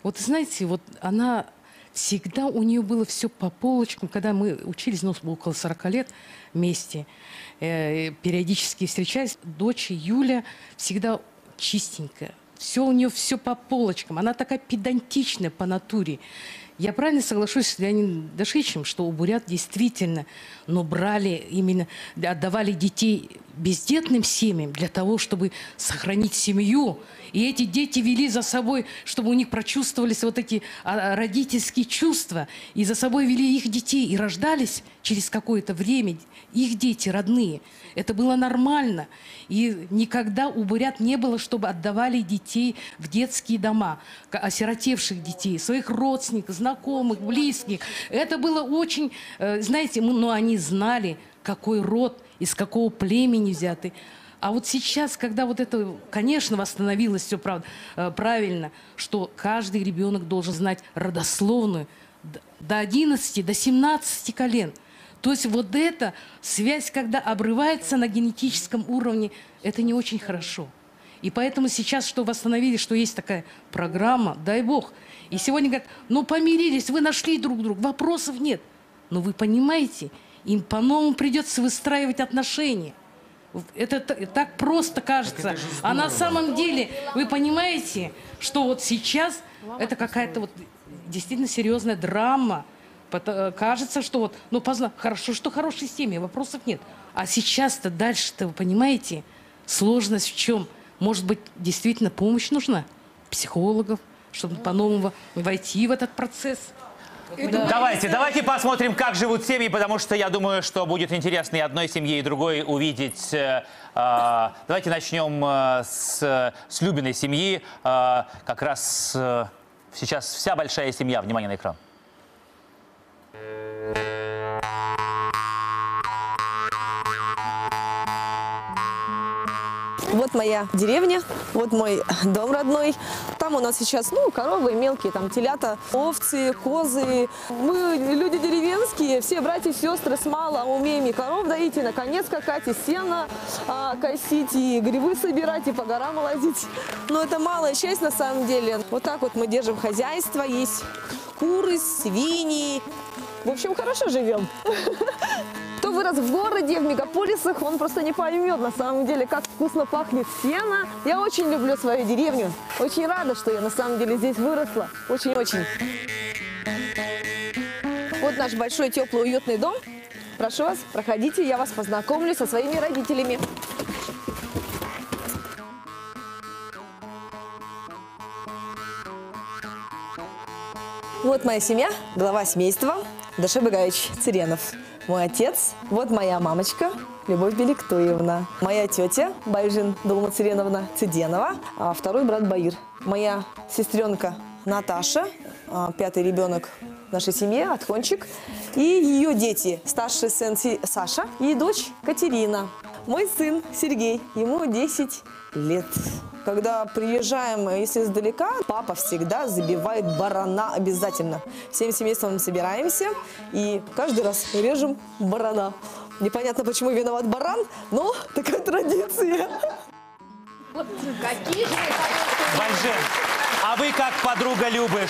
S21: Вот знаете, вот она всегда, у нее было все по полочкам. Когда мы учились, ну, около 40 лет вместе, периодически встречались, дочь Юля всегда чистенькая. Все у нее все по полочкам. Она такая педантичная по натуре. Я правильно соглашусь с Леонидом Дашичем, что у бурят действительно, но брали именно, отдавали детей бездетным семьям для того, чтобы сохранить семью. И эти дети вели за собой, чтобы у них прочувствовались вот эти родительские чувства. И за собой вели их детей. И рождались через какое-то время их дети родные. Это было нормально. И никогда у бурят не было, чтобы отдавали детей в детские дома, осиротевших детей, своих родственников, знакомых, близких. Это было очень, знаете, но они знали, какой род, из какого племени взяты. А вот сейчас, когда вот это, конечно, восстановилось все правильно, что каждый ребенок должен знать родословную до 11, до 17 колен. То есть вот эта связь, когда обрывается на генетическом уровне, это не очень хорошо. И поэтому сейчас, что восстановили, что есть такая программа, дай бог. И сегодня говорят, ну помирились, вы нашли друг друга, вопросов нет. Но вы понимаете, им по-новому придется выстраивать отношения. Это так просто кажется. А на самом деле, вы понимаете, что вот сейчас это какая-то вот действительно серьезная драма. Кажется, что вот, ну, хорошо, что хорошие семьи, вопросов нет. А сейчас-то дальше-то, вы понимаете, сложность в чем? Может быть, действительно помощь нужна? Психологов, чтобы по-новому войти в этот процесс.
S2: Давайте посмотрим, как живут семьи, потому что я думаю, что будет интересно и одной семье, и другой увидеть. Давайте начнем с Любиной семьи. Как раз сейчас вся большая семья. Внимание на экран.
S8: Вот моя деревня, вот мой дом родной. Там у нас сейчас, ну, коровы мелкие, там телята, овцы, козы. Мы люди деревенские, все братья и сестры с мала умеем и коров доить, и на коне скакать, и сено косить, и грибы собирать, и по горам лазить. Но это малая часть на самом деле. Вот так вот мы держим хозяйство, есть куры, свиньи. В общем, хорошо живем. Кто вырос в городе, в мегаполисах, он просто не поймет, на самом деле, как вкусно пахнет сено. Я очень люблю свою деревню. Очень рада, что я на самом деле здесь выросла. Очень-очень. Вот наш большой, теплый, уютный дом. Прошу вас, проходите, я вас познакомлю со своими родителями. Вот моя семья, глава семейства Даши Багаевич Цыренов. Мой отец, вот моя мамочка Любовь Беликтуевна, моя тетя Байжин Долма Цыреновна Цыденова, а второй брат Баир. Моя сестренка Наташа, пятый ребенок в нашей семье, Отхончик, и ее дети, старший сын Саша и дочь Катерина. Мой сын Сергей, ему 10 лет. Когда приезжаем, если издалека, папа всегда забивает барана обязательно. Всем семейством собираемся и каждый раз режем барана. Непонятно, почему виноват баран, но такая традиция.
S2: Какие же Байжин, а вы как подруга Любы,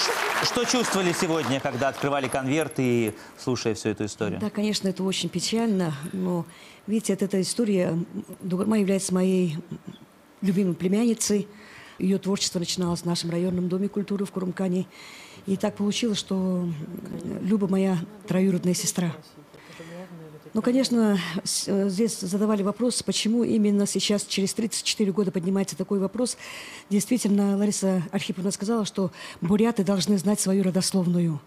S2: что чувствовали сегодня, когда открывали конверт и слушая всю эту историю?
S7: Да, конечно, это очень печально, но, видите, эта история, Дугарма является моей любимой племянницей. Ее творчество начиналось в нашем районном доме культуры в Курумкане. И так получилось, что Люба моя троюродная сестра. Ну, конечно, здесь задавали вопрос, почему именно сейчас, через 34 года, поднимается такой вопрос. Действительно, Лариса Архиповна сказала, что буряты должны знать свою родословную,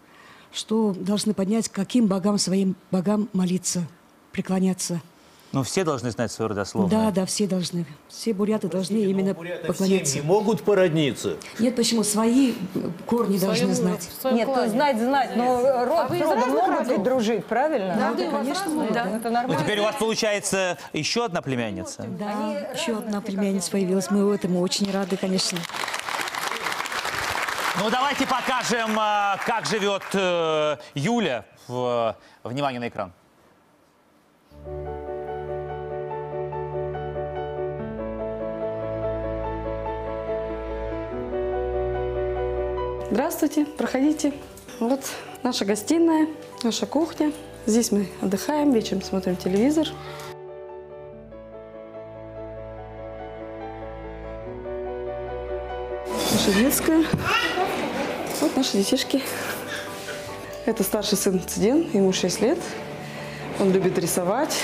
S7: что должны поднять, каким богам, своим богам молиться, преклоняться.
S2: Ну, все должны знать свое родословное.
S7: Да, да, все должны. Все буряты должны именно поклоняться.
S12: Семьи могут породниться.
S7: Нет, почему? Свои корни должны знать.
S5: Нет, то знать, но род с родом могут ведь дружить, правильно?
S7: Да, конечно.
S5: Это
S2: Ну,
S5: нормально.
S2: теперь у вас получается еще одна племянница.
S7: Да, еще одна племянница появилась. Мы этому очень рады, конечно.
S2: Ну, давайте покажем, как живет Юля. Внимание на экран.
S10: Здравствуйте, проходите. Вот наша гостиная, наша кухня. Здесь мы отдыхаем, вечером смотрим телевизор. Наша детская. Вот наши детишки. Это старший сын Циден, ему 6 лет. Он любит рисовать.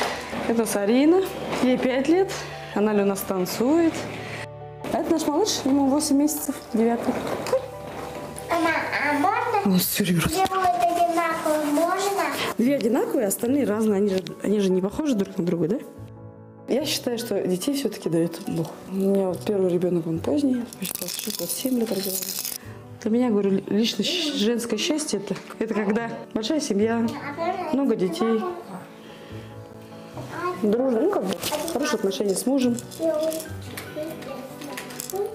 S10: Это Сарина, ей 5 лет. Она у нас танцует. А это наш малыш, ему 8 месяцев, 9.
S1: Мама, а можно?
S10: Он все время
S1: Две будут одинаковые, можно?
S10: Две одинаковые, остальные разные. Они же не похожи друг на друга, да? Я считаю, что детей все-таки дает Бог. У меня вот первый ребенок, он поздний, 27 лет родила. Для меня, говорю, лично женское счастье это когда большая семья, много детей, дружно, ну как бы хорошие отношения с мужем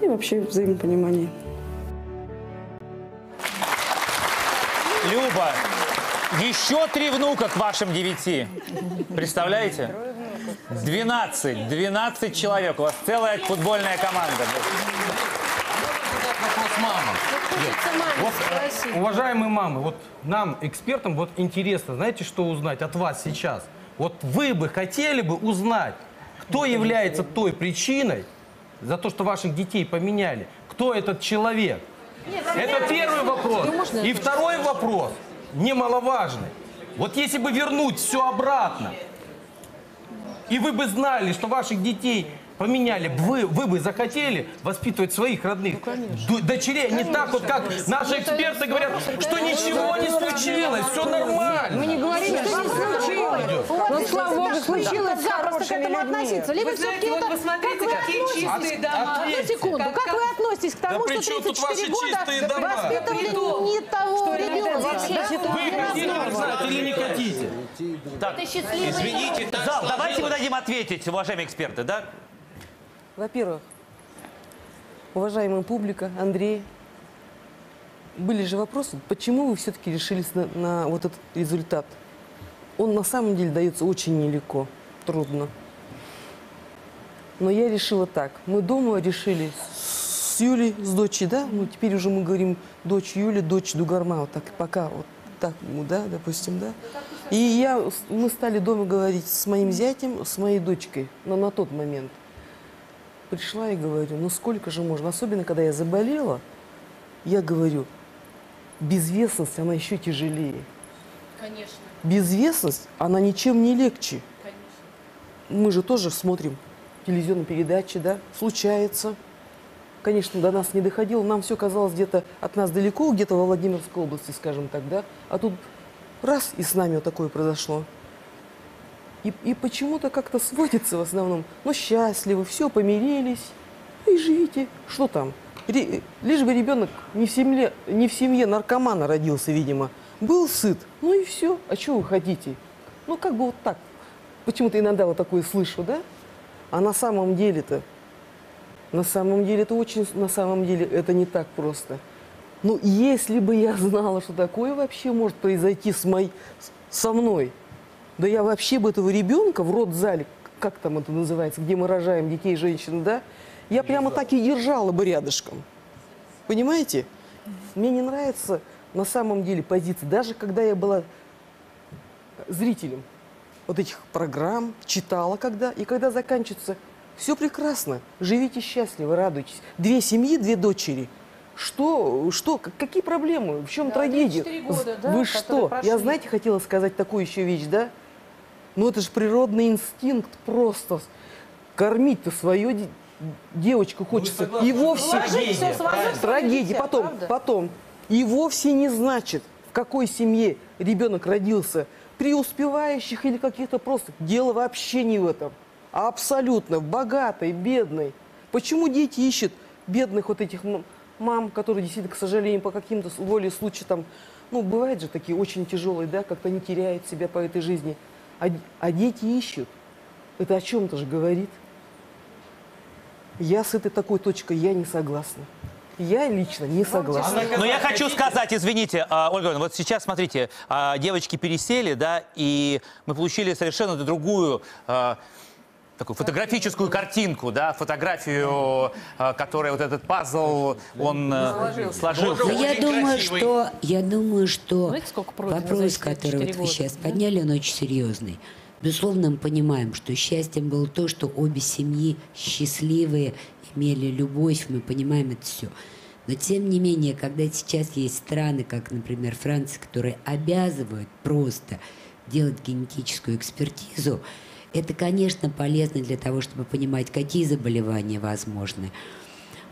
S10: и вообще взаимопонимание.
S2: Люба, еще 3 внука к вашим 9. Представляете? 12 человек. У вас целая футбольная команда.
S14: Вопрос мамам. Вот, уважаемые мамы, вот нам, экспертам, вот интересно, знаете, что узнать от вас сейчас? Вот вы бы хотели бы узнать, кто является той причиной за то, что ваших детей поменяли? Кто этот человек? Это первый вопрос. И второй вопрос, немаловажный. Вот если бы вернуть все обратно, и вы бы знали, что ваших детей поменяли, вы бы захотели воспитывать своих родных дочерей, не так вот, как наши эксперты говорят, что ничего не случилось, все нормально.
S5: Мы не говорим, что не случилось. Ну, слава Богу, случилось с хорошими людьми.
S6: Либо все-таки вот посмотрите, какие чистые дома.
S16: Одну секунду. Как вы относитесь к тому,
S14: при
S16: что
S14: чем тут
S16: 34
S14: ваши
S16: года
S14: чистые дома?
S16: воспитывали не того ребенка?
S14: Вы хотите узнать или не хотите?
S2: Так,
S16: Извините,
S2: зал, давайте мы дадим ответить, уважаемые эксперты, да?
S3: Во-первых, уважаемая публика, Андрей, были же вопросы, почему вы все-таки решились на вот этот результат? Он на самом деле дается очень нелегко, трудно. Но я решила так. Мы дома решили с Юлей, с дочей, да? Ну, теперь уже мы говорим дочь Юли, дочь Дугарма. Вот так, пока вот так, да, допустим, да? И мы стали дома говорить с моим зятем, с моей дочкой, но на тот момент. Пришла и говорю, ну сколько же можно? Особенно, когда я заболела, я говорю, безвестность, она еще тяжелее.
S16: Конечно.
S3: Безвестность, она ничем не легче.
S16: Конечно.
S3: Мы же тоже смотрим телевизионные передачи, да, случается. Конечно, до нас не доходило, нам все казалось где-то от нас далеко, где-то во Владимирской области, скажем так, да. А тут раз, и с нами вот такое произошло. И почему-то как-то сводится в основном. Ну, счастливы, все, помирились. Ну и живите. Что там? Лишь бы ребенок не в семье наркомана родился, видимо. Был сыт. Ну и все. А что вы хотите? Ну, как бы вот так. Почему-то иногда вот такое слышу, да? А на самом деле-то, это не так просто. Ну, если бы я знала, что такое вообще может произойти со мной, да я вообще бы этого ребенка в родзале, как там это называется, где мы рожаем детей, женщин, да, я прямо так и держала бы рядышком. Понимаете? Мне не нравится на самом деле позиция, даже когда я была зрителем вот этих программ, читала когда, и когда заканчивается, все прекрасно, живите счастливо, радуйтесь. 2 семьи, 2 дочери. Что, какие проблемы, в чем трагедия?
S16: 4 года, да,
S3: Вы что?
S16: прошли.
S3: Я, знаете, хотела сказать такую еще вещь, да? Ну это же природный инстинкт просто. Кормить-то свою девочку хочется. И вовсе... Трагедия. Потом. И вовсе не значит, в какой семье ребенок родился, преуспевающих или каких-то просто. Дело вообще не в этом. А абсолютно в богатой, бедной. Почему дети ищут бедных вот этих мам, которые действительно, к сожалению, по каким-то воле случаю там, ну, бывают же такие очень тяжелые, да, как-то они теряют себя по этой жизни. А дети ищут. Это о чем-то же говорит. Я с этой такой точкой, я не согласна. Я лично не согласна.
S2: Но я хочу сказать, извините, Ольга, вот сейчас, смотрите, девочки пересели, да, и мы получили совершенно другую такую фотографическую картинку, да, фотографию, которая вот этот пазл, он сложился.
S4: Я думаю, что вопрос, который вот вы сейчас подняли, он очень серьезный. Безусловно, мы понимаем, что счастьем было то, что обе семьи счастливые, имели любовь, мы понимаем это все. Но тем не менее, когда сейчас есть страны, как, например, Франция, которые обязывают просто делать генетическую экспертизу, это, конечно, полезно для того, чтобы понимать, какие заболевания возможны.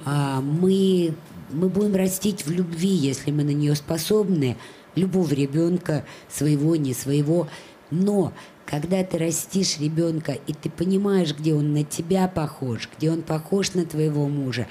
S4: Мы будем растить в любви, если мы на нее способны, любого ребенка, своего, не своего. Но когда ты растишь ребенка, и ты понимаешь, где он на тебя похож, где он похож на твоего мужа,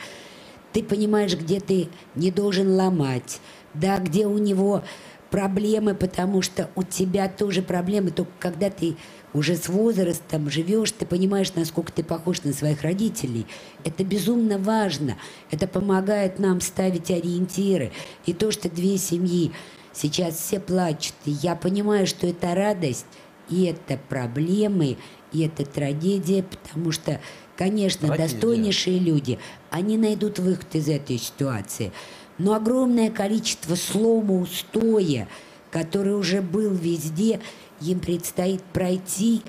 S4: ты понимаешь, где ты не должен ломать, да, где у него проблемы, потому что у тебя тоже проблемы, только когда ты уже с возрастом живешь, ты понимаешь, насколько ты похож на своих родителей. Это безумно важно. Это помогает нам ставить ориентиры. И то, что две семьи сейчас все плачут, и я понимаю, что это радость, и это проблемы, и это трагедия, потому что, конечно, достойнейшие люди, они найдут выход из этой ситуации. Но огромное количество слома, устоя, который уже был везде, им предстоит пройти.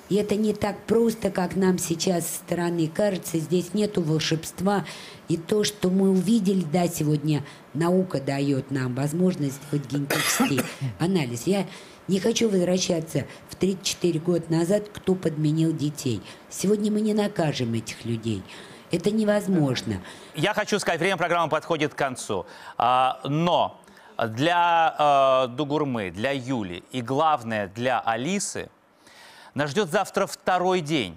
S4: И это не так просто, как нам сейчас со стороны кажется. Здесь нету волшебства. И то, что мы увидели, да, сегодня наука дает нам возможность сделать генетический анализ. Я не хочу возвращаться в 34 года назад, кто подменил детей. Сегодня мы не накажем этих людей. Это невозможно.
S2: Я хочу сказать, время программы подходит к концу. Но для Дугурмы, для Юли и, главное, для Алисы нас ждет завтра второй день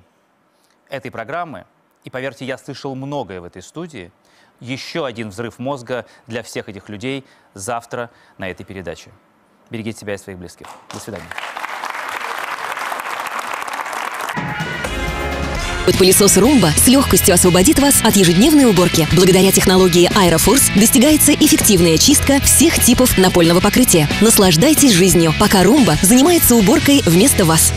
S2: этой программы. И, поверьте, я слышал многое в этой студии. Еще один взрыв мозга для всех этих людей завтра на этой передаче. Берегите себя и своих близких. До свидания.
S9: Пылесос Roomba с легкостью освободит вас от ежедневной уборки. Благодаря технологии Aeroforce достигается эффективная чистка всех типов напольного покрытия. Наслаждайтесь жизнью, пока Roomba занимается уборкой вместо вас.